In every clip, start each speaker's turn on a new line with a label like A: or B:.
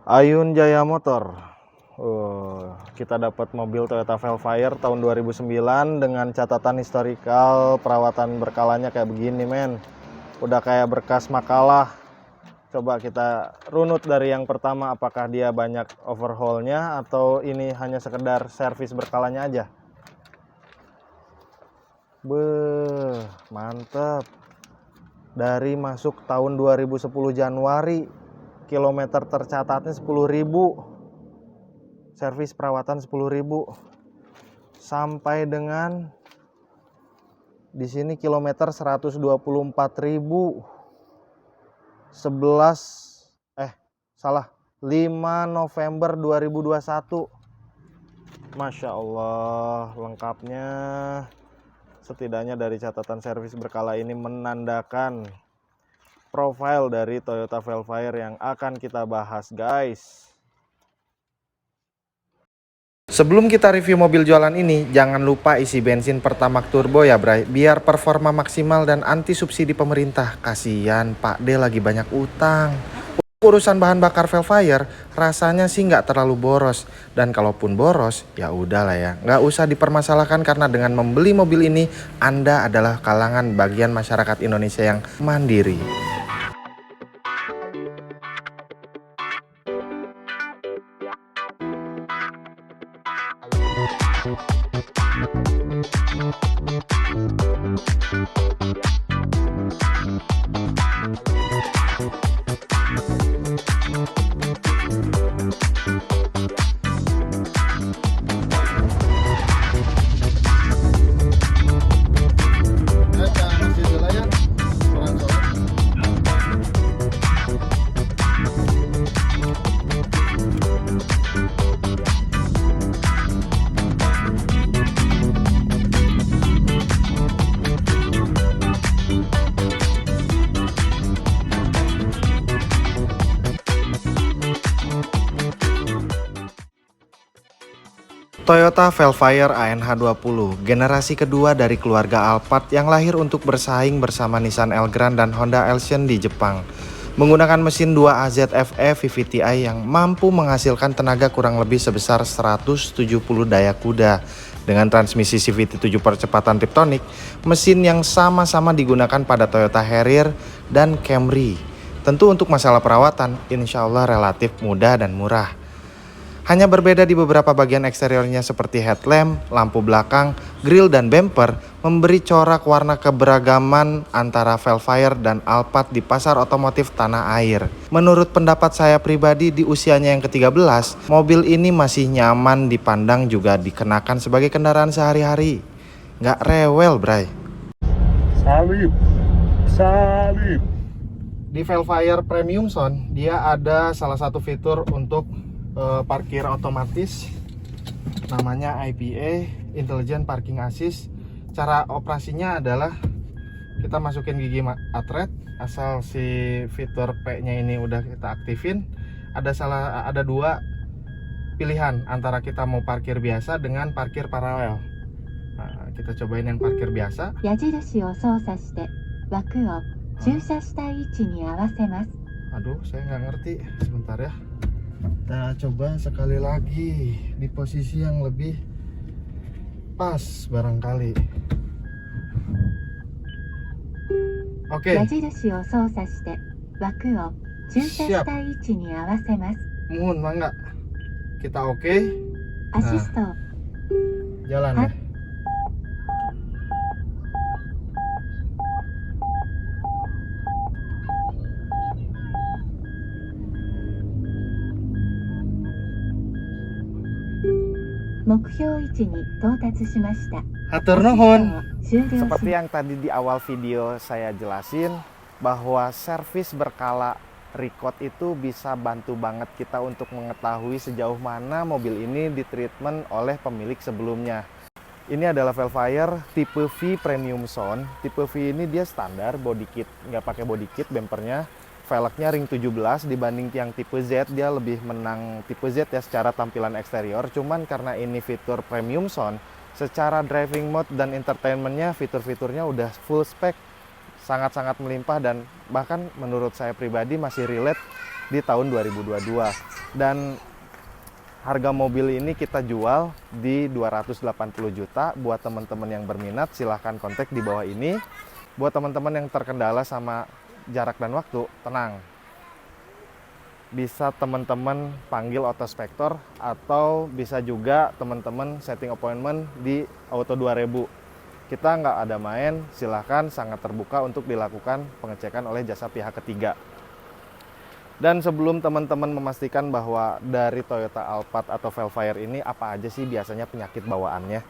A: Ayun Jaya Motor. Kita dapat mobil Toyota Velfire tahun 2009 dengan catatan historikal perawatan berkalanya kayak begini, men. Udah kayak berkas makalah. Coba kita runut dari yang pertama, apakah dia banyak overhaulnya atau ini hanya sekedar servis berkalanya aja. Mantep. Dari masuk tahun 2010 Januari, kilometer tercatatnya 10.000. Servis perawatan 10.000. Sampai dengan di sini kilometer 124.000. 5 November 2021. Masya Allah, lengkapnya. Setidaknya dari catatan servis berkala ini menandakan profil dari Toyota Velfire yang akan kita bahas, guys. Sebelum kita review mobil jualan ini, jangan lupa isi bensin Pertamax Turbo ya, Bray, biar performa maksimal dan anti subsidi pemerintah. Kasian Pak D lagi banyak utang. Urusan bahan bakar Velfire rasanya sih nggak terlalu boros, dan kalaupun boros ya udahlah ya, nggak usah dipermasalahkan karena dengan membeli mobil ini Anda adalah kalangan bagian masyarakat Indonesia yang mandiri. Toyota Velfire ANH20, generasi kedua dari keluarga Alphard yang lahir untuk bersaing bersama Nissan Elgrand dan Honda Elsion di Jepang. Menggunakan mesin 2 AZF-E VVT-i yang mampu menghasilkan tenaga kurang lebih sebesar 170 daya kuda. Dengan transmisi CVT 7 percepatan Tiptronic, mesin yang sama-sama digunakan pada Toyota Harrier dan Camry. Tentu untuk masalah perawatan, insya Allah relatif mudah dan murah. Hanya berbeda di beberapa bagian eksteriornya seperti headlamp, lampu belakang, grill dan bumper memberi corak warna keberagaman antara Velfire dan Alphard di pasar otomotif tanah air. Menurut pendapat saya pribadi, di usianya yang ke-13, mobil ini masih nyaman dipandang juga dikenakan sebagai kendaraan sehari-hari. Nggak rewel, Bray. Salib. Di Velfire Premium Zone, dia ada salah satu fitur untuk parkir otomatis, namanya IPA, Intelligent Parking Assist. Cara operasinya adalah kita masukin gigi atret, asal si fitur P-nya ini udah kita aktifin, ada dua pilihan antara kita mau parkir biasa dengan parkir paralel. Nah, kita cobain yang parkir biasa. Aduh, saya nggak ngerti, sebentar ya. Kita coba sekali lagi di posisi yang lebih pas barangkali. Oke. Siap. Mohon mangga. Kita oke. Nah, jalan ya. Hatur nuhun. Seperti yang tadi di awal video saya jelasin, bahwa servis berkala record itu bisa bantu banget kita untuk mengetahui sejauh mana mobil ini ditreatment oleh pemilik sebelumnya. Ini adalah Velfire tipe V Premium Zone. Tipe V ini dia standar body kit, nggak pakai body kit bempernya. Velgnya ring 17, dibanding yang tipe Z dia lebih menang tipe Z ya secara tampilan eksterior. Cuman karena ini fitur Premium Zone, secara driving mode dan entertainmentnya, fitur-fiturnya udah full spek, sangat-sangat melimpah, dan bahkan menurut saya pribadi masih relate di tahun 2022. Dan harga mobil ini kita jual di 280 juta. Buat teman-teman yang berminat silahkan kontak di bawah ini. Buat teman-teman yang terkendala sama jarak dan waktu, tenang. Bisa teman-teman panggil Autospektor atau bisa juga teman-teman setting appointment di Auto 2000. Kita nggak ada main, silahkan, sangat terbuka untuk dilakukan pengecekan oleh jasa pihak ketiga. Dan sebelum teman-teman memastikan bahwa dari Toyota Alphard atau Velfire ini apa aja sih biasanya penyakit bawaannya.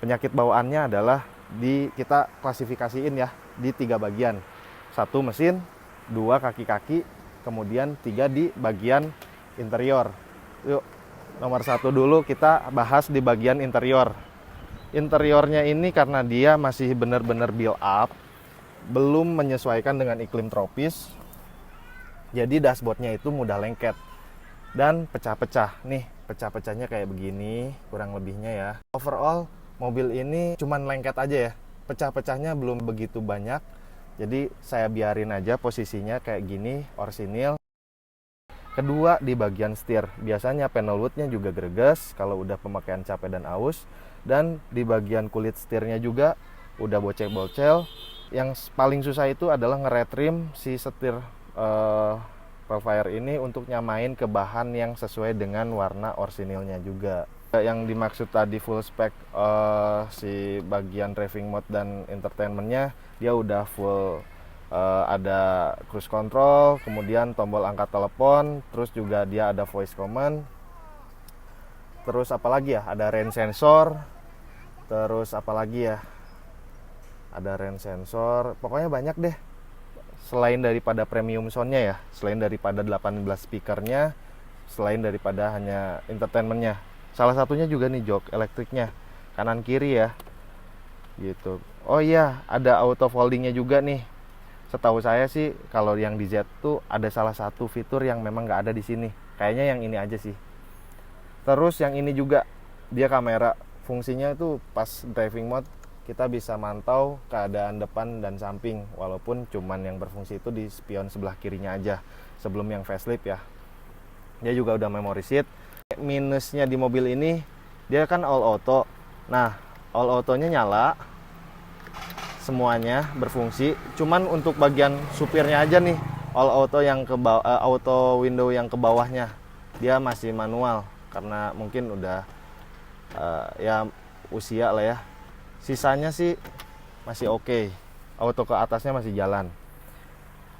A: Penyakit bawaannya adalah kita klasifikasiin ya di 3 bagian. 1 mesin, 2 kaki-kaki, kemudian 3 di bagian interior. Yuk, nomor 1 dulu kita bahas di bagian interior. Interiornya ini karena dia masih benar-benar build up, belum menyesuaikan dengan iklim tropis, jadi dashboardnya itu mudah lengket dan pecah-pecah. Nih, pecah-pecahnya kayak begini, kurang lebihnya ya. Overall, mobil ini cuman lengket aja ya. Pecah-pecahnya belum begitu banyak. Jadi saya biarin aja posisinya kayak gini, orsinil. Kedua di bagian setir, biasanya panel woodnya juga greges kalau udah pemakaian capek dan aus. Dan di bagian kulit setirnya juga udah bocel-bocel. Yang paling susah itu adalah ngeretrim si setir Velfire ini untuk nyamain ke bahan yang sesuai dengan warna orsinilnya juga. Yang dimaksud tadi full spec si bagian driving mode dan entertainmentnya, dia udah full ada cruise control, kemudian tombol angkat telepon, terus juga dia ada voice command, terus apalagi ya, ada rain sensor, terus apalagi ya, ada rain sensor, pokoknya banyak deh. Selain daripada premium soundnya ya, selain daripada 18 speakernya, selain daripada hanya entertainmentnya, salah satunya juga nih jok elektriknya kanan kiri ya gitu. Oh iya, ada auto foldingnya juga nih. Setahu saya sih kalau yang di Z tuh ada salah satu fitur yang memang nggak ada di sini, kayaknya yang ini aja sih. Terus yang ini juga, dia kamera, fungsinya itu pas driving mode kita bisa mantau keadaan depan dan samping, walaupun cuman yang berfungsi itu di spion sebelah kirinya aja sebelum yang facelift ya. Dia juga udah memory seat. Minusnya di mobil ini, dia kan all auto. Nah, all autonya nyala, semuanya berfungsi. Cuman untuk bagian supirnya aja nih, all auto yang ke auto window yang ke bawahnya dia masih manual karena mungkin udah ya usia lah ya. Sisanya sih masih oke. Auto ke atasnya masih jalan.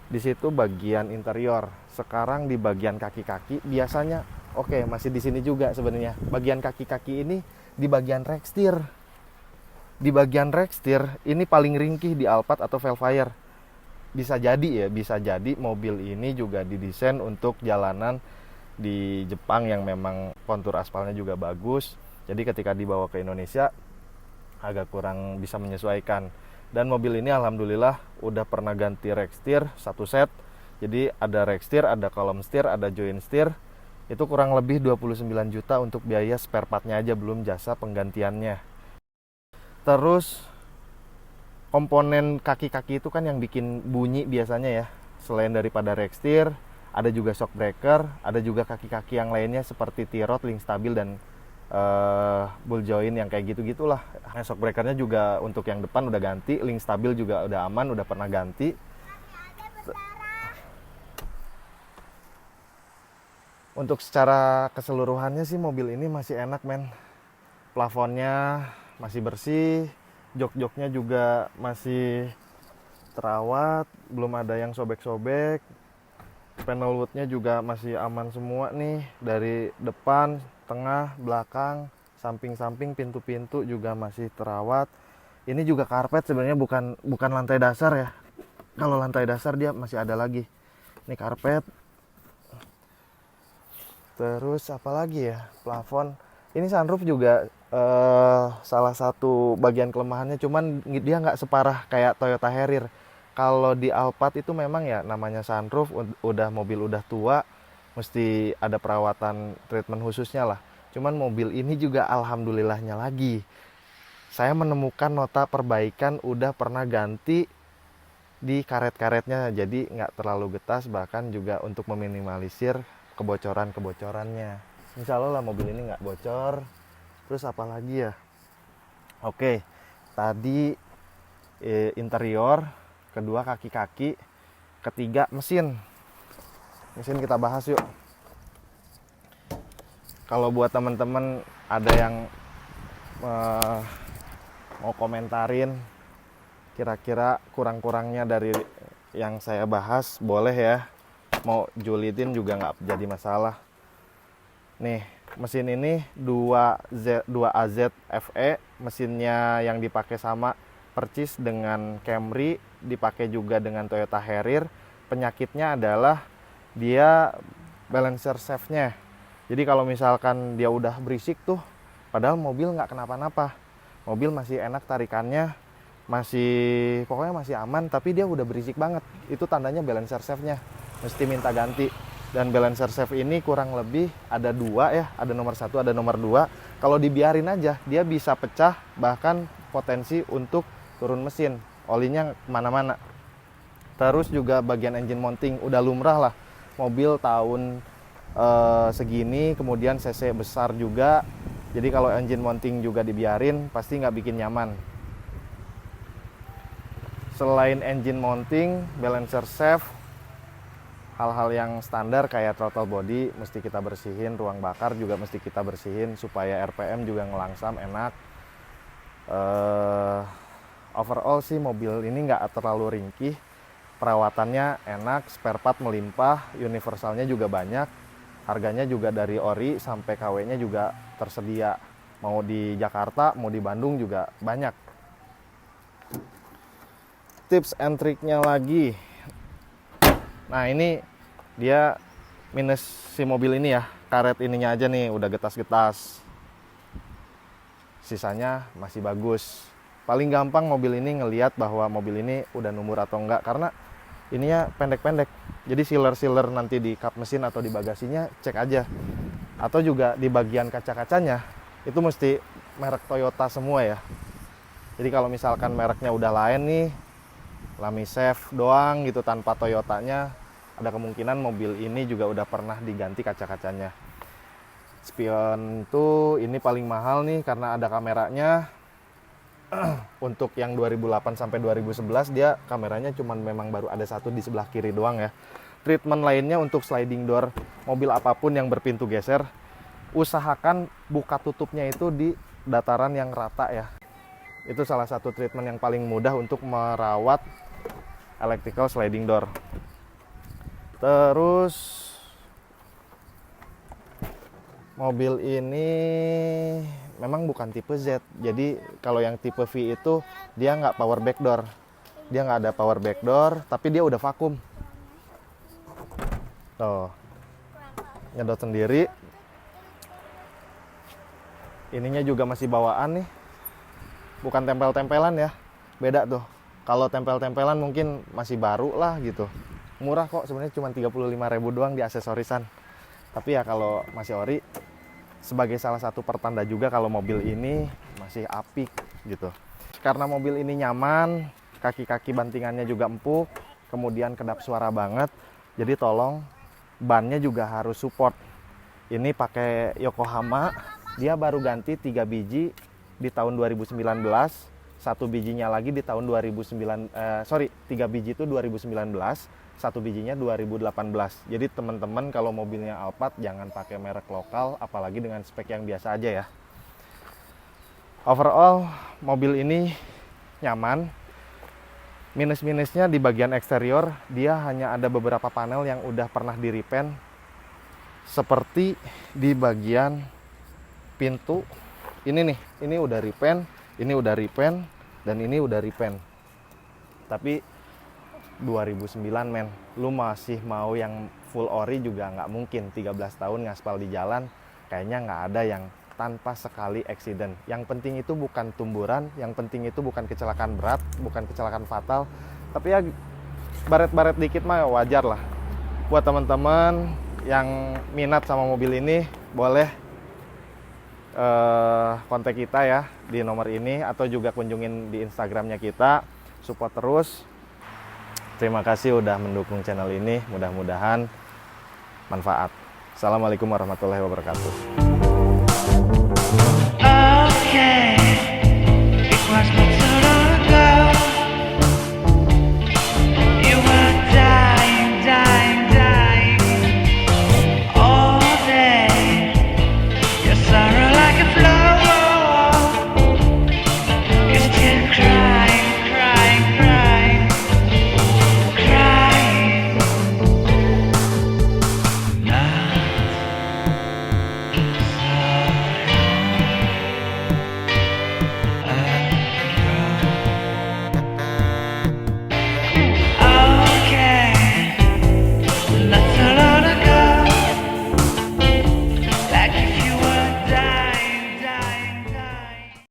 A: Di situ bagian interior. Sekarang di bagian kaki-kaki biasanya oke, masih di sini juga sebenarnya. Bagian kaki-kaki ini di bagian rack steer. Di bagian rack steer ini paling ringkih di Alphard atau Velfire. Bisa jadi ya, bisa jadi mobil ini juga didesain untuk jalanan di Jepang yang memang kontur aspalnya juga bagus. Jadi ketika dibawa ke Indonesia agak kurang bisa menyesuaikan. Dan mobil ini alhamdulillah udah pernah ganti rack steer 1 set. Jadi ada rack steer, ada column steer, ada joint steer. Itu kurang lebih 29 juta untuk biaya spare partnya aja, belum jasa penggantiannya. Terus komponen kaki-kaki itu kan yang bikin bunyi biasanya ya. Selain daripada rack steer, ada juga shock breaker, ada juga kaki-kaki yang lainnya seperti T-rod, link stabil, dan ball joint yang kayak gitu-gitulah. Shock breakernya juga untuk yang depan udah ganti, link stabil juga udah aman, udah pernah ganti. Untuk secara keseluruhannya sih mobil ini masih enak men. Plafonnya masih bersih, jok-joknya juga masih terawat, belum ada yang sobek-sobek. Panel woodnya juga masih aman semua nih, dari depan, tengah, belakang, samping-samping, pintu-pintu juga masih terawat. Ini juga karpet sebenarnya bukan lantai dasar ya. Kalau lantai dasar dia masih ada lagi. Ini karpet. Terus apa lagi ya? Plafon. Ini sunroof juga salah satu bagian kelemahannya, cuman dia nggak separah kayak Toyota Harrier. Kalau di Alphard itu memang ya namanya sunroof, udah mobil udah tua, mesti ada perawatan treatment khususnya lah. Cuman mobil ini juga alhamdulillahnya lagi, saya menemukan nota perbaikan, udah pernah ganti di karet-karetnya, jadi nggak terlalu getas, bahkan juga untuk meminimalisir kebocorannya. Insya Allah lah mobil ini nggak bocor. Terus apa lagi ya? Oke, tadi interior, kedua kaki-kaki, ketiga mesin kita bahas yuk. Kalau buat teman-teman ada yang mau komentarin kira-kira kurang-kurangnya dari yang saya bahas, boleh ya. Mau julitin juga nggak jadi masalah. Nih, mesin ini 2AZ FE, mesinnya yang dipakai sama persis dengan Camry, dipakai juga dengan Toyota Harrier. Penyakitnya adalah dia balancer shaft-nya. Jadi kalau misalkan dia udah berisik tuh, padahal mobil nggak kenapa-napa. Mobil masih enak tarikannya, pokoknya masih aman, tapi dia udah berisik banget. Itu tandanya balancer shaft-nya. Mesti minta ganti. Dan balancer shaft ini kurang lebih ada 2 ya, ada nomor 1, ada nomor 2. Kalau dibiarin aja, dia bisa pecah, bahkan potensi untuk turun mesin, olinya kemana-mana. Terus juga bagian engine mounting, udah lumrah lah. Mobil tahun segini, kemudian cc besar juga. Jadi kalau engine mounting juga dibiarin, pasti nggak bikin nyaman. Selain engine mounting, balancer shaft, hal-hal yang standar kayak throttle body mesti kita bersihin, ruang bakar juga mesti kita bersihin supaya RPM juga ngelangsam enak. Overall sih mobil ini nggak terlalu ringkih, perawatannya enak, spare part melimpah, universalnya juga banyak, harganya juga dari ori sampai KW-nya juga tersedia, mau di Jakarta mau di Bandung juga banyak. Tips and triknya lagi. Nah ini dia minus si mobil ini ya, karet ininya aja nih udah getas-getas, sisanya masih bagus. Paling gampang mobil ini ngelihat bahwa mobil ini udah numur atau enggak, karena ininya pendek-pendek. Jadi sealer nanti di kap mesin atau di bagasinya cek aja. Atau juga di bagian kaca-kacanya itu mesti merek Toyota semua ya. Jadi kalau misalkan mereknya udah lain nih, Lamisef doang gitu tanpa Toyotanya, ada kemungkinan mobil ini juga udah pernah diganti kaca-kacanya. Spion tuh ini paling mahal nih karena ada kameranya. Untuk yang 2008 sampai 2011 dia kameranya cuman memang baru ada satu di sebelah kiri doang ya. Treatment lainnya untuk sliding door mobil apapun yang berpintu geser, usahakan buka tutupnya itu di dataran yang rata ya. Itu salah satu treatment yang paling mudah untuk merawat electrical sliding door. Terus mobil ini memang bukan tipe Z. Jadi kalau yang tipe V itu dia nggak power back door. Dia nggak ada power back door, tapi dia udah vakum. Tuh, nyedot sendiri. Ininya juga masih bawaan nih. Bukan tempel-tempelan ya. Beda tuh. Kalau tempel-tempelan mungkin masih baru lah gitu. Murah kok, sebenarnya cuma 35.000 doang di aksesorisan. Tapi ya kalau masih ori, sebagai salah satu pertanda juga kalau mobil ini masih apik gitu. Karena mobil ini nyaman, kaki-kaki bantingannya juga empuk, kemudian kedap suara banget. Jadi tolong bannya juga harus support. Ini pakai Yokohama, dia baru ganti 3 biji di tahun 2019, satu bijinya lagi di tahun 3 biji itu 2019, satu bijinya 2018. Jadi teman-teman kalau mobilnya Alphard jangan pakai merek lokal, apalagi dengan spek yang biasa aja ya. Overall mobil ini nyaman. Minus-minusnya di bagian eksterior, dia hanya ada beberapa panel yang udah pernah di repaint, seperti di bagian pintu ini nih, ini udah repaint, ini udah repaint, dan ini udah repaint. Tapi 2009 men, lu masih mau yang full ori juga nggak mungkin. 13 tahun ngaspal di jalan, kayaknya nggak ada yang tanpa sekali accident. Yang penting itu bukan tumburan, yang penting itu bukan kecelakaan berat, bukan kecelakaan fatal. Tapi ya baret-baret dikit mah wajar lah. Buat teman-teman yang minat sama mobil ini, boleh kontak kita ya di nomor ini, atau juga kunjungin di Instagramnya kita. Support terus. Terima kasih udah mendukung channel ini, mudah-mudahan manfaat. Assalamualaikum warahmatullahi wabarakatuh.
B: Okay.